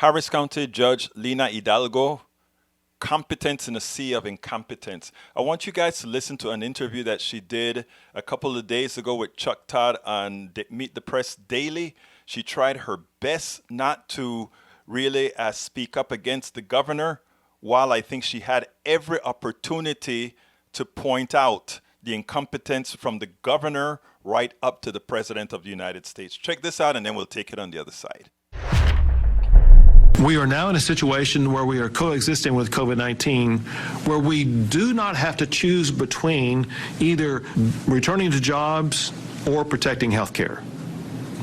Harris County Judge Lina Hidalgo, Competence in a Sea of Incompetence. I want you guys to listen to an interview that she did a couple of days ago with Chuck Todd on Meet the Press Daily. She tried her best not to really speak up against the governor, while I think she had every opportunity to point out the incompetence from the governor right up to the President of the United States. Check this out, and then we'll take it on the other side. We are now in a situation where we are coexisting with COVID-19, where we do not have to choose between either returning to jobs or protecting health care.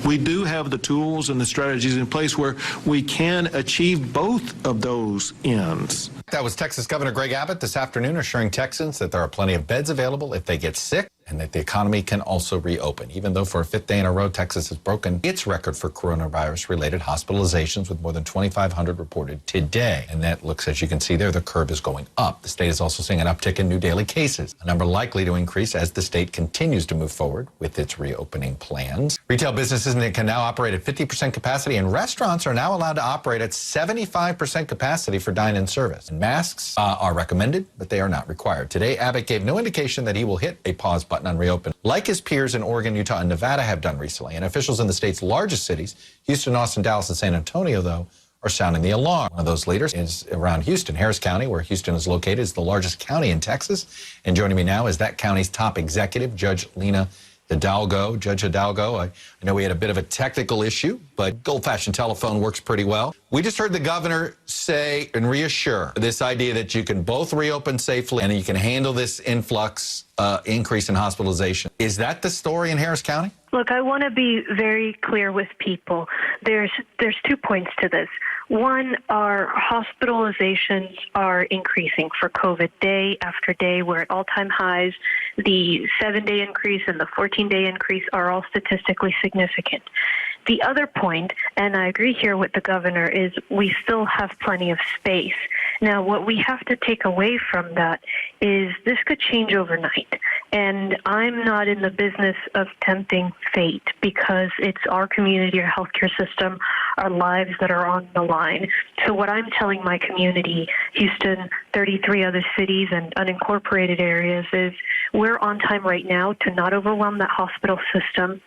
We do have the tools and the strategies in place where we can achieve both of those ends. That was Texas Governor Greg Abbott this afternoon assuring Texans that there are plenty of beds available if they get sick and that the economy can also reopen. Even though for a fifth day in a row, Texas has broken its record for coronavirus-related hospitalizations with more than 2,500 reported today. And that looks, as you can see there, the curve is going up. The state is also seeing an uptick in new daily cases, a number likely to increase as the state continues to move forward with its reopening plans. Retail businesses can now operate at 50% capacity, and restaurants are now allowed to operate at 75% capacity for dine-in service. And masks are recommended, but they are not required. Today, Abbott gave no indication that he will hit a pause button on reopen, like his peers in Oregon, Utah, and Nevada have done recently. And officials in the state's largest cities, Houston, Austin, Dallas, and San Antonio, though, are sounding the alarm. One of those leaders is around Houston. Harris County, where Houston is located, is the largest county in Texas. And joining me now is that county's top executive, Judge Lina Hidalgo. Judge Hidalgo, I know we had a bit of a technical issue, but old-fashioned telephone works pretty well. We just heard the governor say and reassure this idea that you can both reopen safely and you can handle this influx increase in hospitalization. Is that the story in Harris County? Look, I want to be very clear with people. There's 2 points to this. One, our hospitalizations are increasing for COVID day after day. We're at all-time highs. The 7-day increase and the 14-day increase are all statistically significant. The other point, and I agree here with the governor, is we still have plenty of space. Now, what we have to take away from that is this could change overnight. And I'm not in the business of tempting fate because it's our community, our healthcare system, our lives that are on the line. So what I'm telling my community, Houston, 33 other cities and unincorporated areas, is we're on time right now to not overwhelm that hospital system,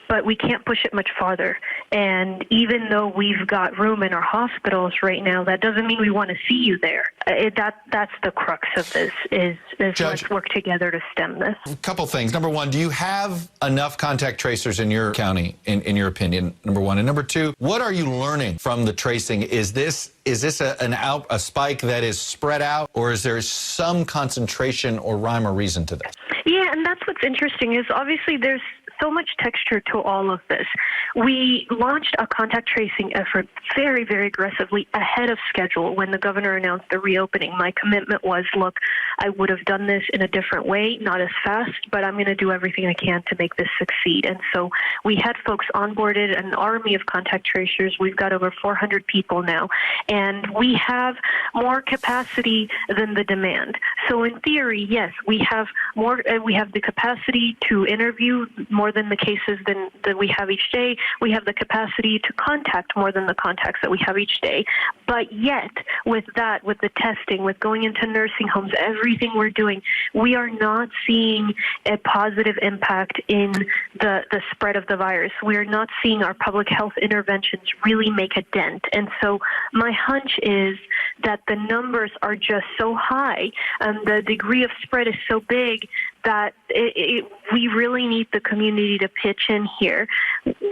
but we can't push it much farther. And even though we've got room in our hospitals right now, that doesn't mean we want to see you there. That's the crux of this, is Judge, let's work together to stem this. A couple things. Number one, do you have enough contact tracers in your county, in your opinion, number one? And number two, what are you learning from the tracing? Is this a spike that is spread out, or is there some concentration or rhyme or reason to this? Yeah, and that's what's interesting is obviously there's so much texture to all of this. We launched a contact tracing effort very, very aggressively ahead of schedule when the governor announced the reopening. My commitment was, look, I would have done this in a different way, not as fast, but I'm going to do everything I can to make this succeed. And so we had folks onboarded, an army of contact tracers. We've got over 400 people now, and we have more capacity than the demand. So in theory, yes, we have more. We have the capacity to interview more than the cases that we have each day. We have the capacity to contact more than the contacts that we have each day. But yet, with that, with the testing, with going into nursing homes, everything we're doing, we are not seeing a positive impact in the spread of the virus. We are not seeing our public health interventions really make a dent. And so my hunch is that the numbers are just so high and the degree of spread is so big that we really need the community to pitch in here.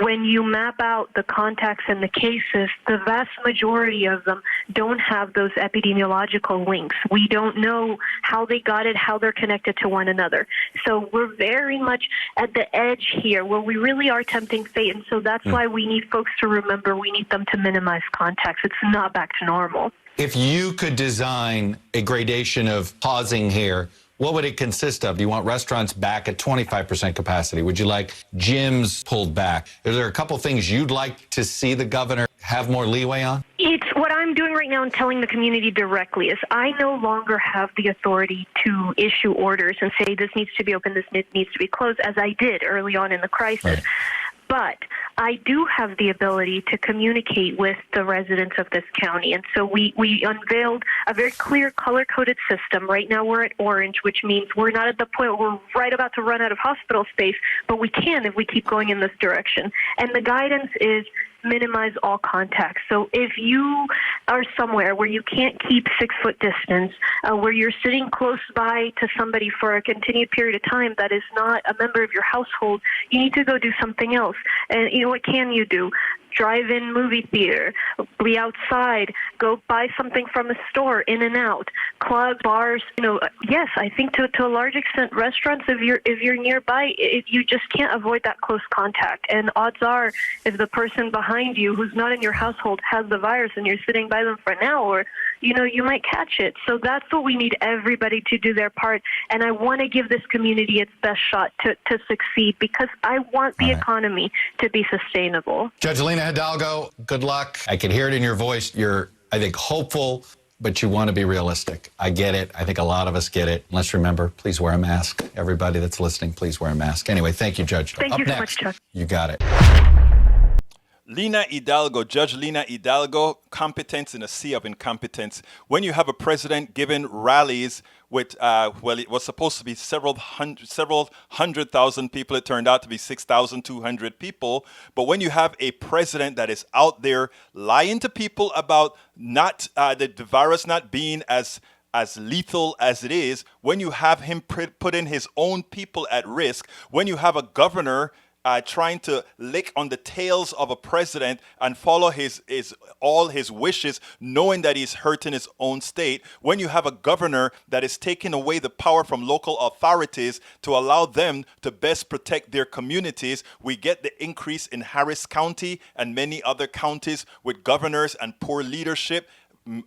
When you map out the contacts and the cases, the vast majority of them don't have those epidemiological links. We don't know how they got it, how they're connected to one another. So we're very much at the edge here where we really are tempting fate. And so that's why we need folks to remember we need them to minimize contacts. It's not back to normal. If you could design a gradation of pausing here, what would it consist of? Do you want restaurants back at 25% capacity? Would you like gyms pulled back? Are there a couple things you'd like to see the governor have more leeway on? It's what I'm doing right now and telling the community directly is I no longer have the authority to issue orders and say this needs to be open, this needs to be closed, as I did early on in the crisis. Right. But I do have the ability to communicate with the residents of this county. And so we unveiled a very clear color-coded system. Right now we're at orange, which means we're not at the point where we're right about to run out of hospital space, but we can if we keep going in this direction. And the guidance is minimize all contact. So if you are somewhere where you can't keep 6-foot distance, where you're sitting close by to somebody for a continued period of time that is not a member of your household, you need to go do something else. And what can you do? Drive-in movie theater, be outside, go buy something from a store, in and out, clubs, bars. Yes, I think to a large extent, restaurants. If you're nearby, you just can't avoid that close contact. And odds are, if the person behind you who's not in your household has the virus and you're sitting by them for an hour, you might catch it. So that's what we need everybody to do their part. And I want to give this community its best shot to succeed, because I want the economy to be sustainable. Judge Lina Hidalgo, good luck. I can hear it in your voice. You're, I think, hopeful, but you want to be realistic. I get it. I think a lot of us get it. Let's remember, please wear a mask. Everybody that's listening, please wear a mask. Anyway, thank you, Judge. Thank you so next, much, Chuck. You got it. Lina Hidalgo, Judge Lina Hidalgo, competence in a sea of incompetence. When you have a president giving rallies with, it was supposed to be several hundred thousand people. It turned out to be 6,200 people. But when you have a president that is out there lying to people about the virus not being as lethal as it is, when you have him putting his own people at risk, when you have a governor trying to lick on the tails of a president and follow all his wishes, knowing that he's hurting his own state, when you have a governor that is taking away the power from local authorities to allow them to best protect their communities, we get the increase in Harris County and many other counties with governors and poor leadership,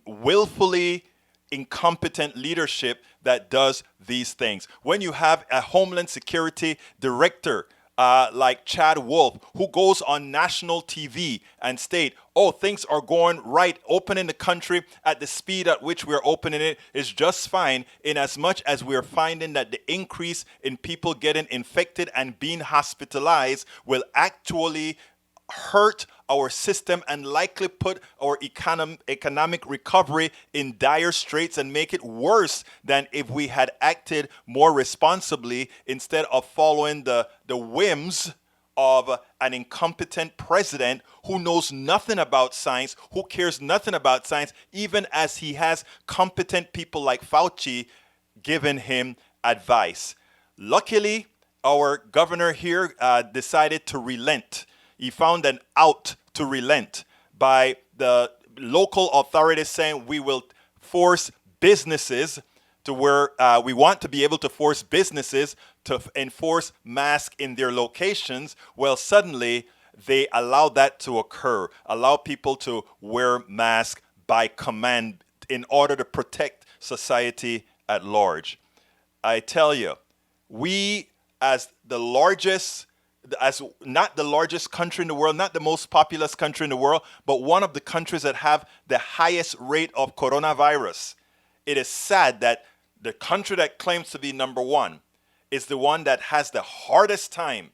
willfully incompetent leadership that does these things. When you have a Homeland Security director like Chad Wolf, who goes on national TV and state, things are going right, opening the country at the speed at which we're opening it is just fine, in as much as we're finding that the increase in people getting infected and being hospitalized will actually hurt our system and likely put our economic recovery in dire straits and make it worse than if we had acted more responsibly instead of following the whims of an incompetent president who knows nothing about science, who cares nothing about science, even as he has competent people like Fauci giving him advice. Luckily, our governor here decided to relent. He found an out to relent by the local authorities saying we will force businesses to where we want to be able to force businesses to enforce masks in their locations. Well, suddenly they allow that to occur, allow people to wear masks by command in order to protect society at large. I tell you, we as not the largest country in the world, not the most populous country in the world, but one of the countries that have the highest rate of coronavirus. It is sad that the country that claims to be number one is the one that has the hardest time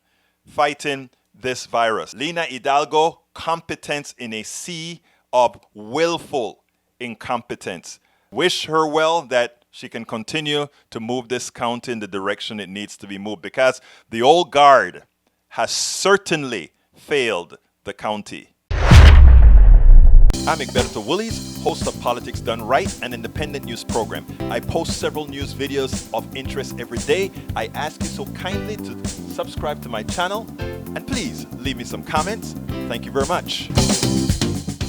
fighting this virus. Lina Hidalgo, competence in a sea of willful incompetence. Wish her well that she can continue to move this county in the direction it needs to be moved, because the old guard has certainly failed the county. I'm Egberto Willies, host of Politics Done Right, an independent news program. I post several news videos of interest every day. I ask you so kindly to subscribe to my channel, and please leave me some comments. Thank you very much.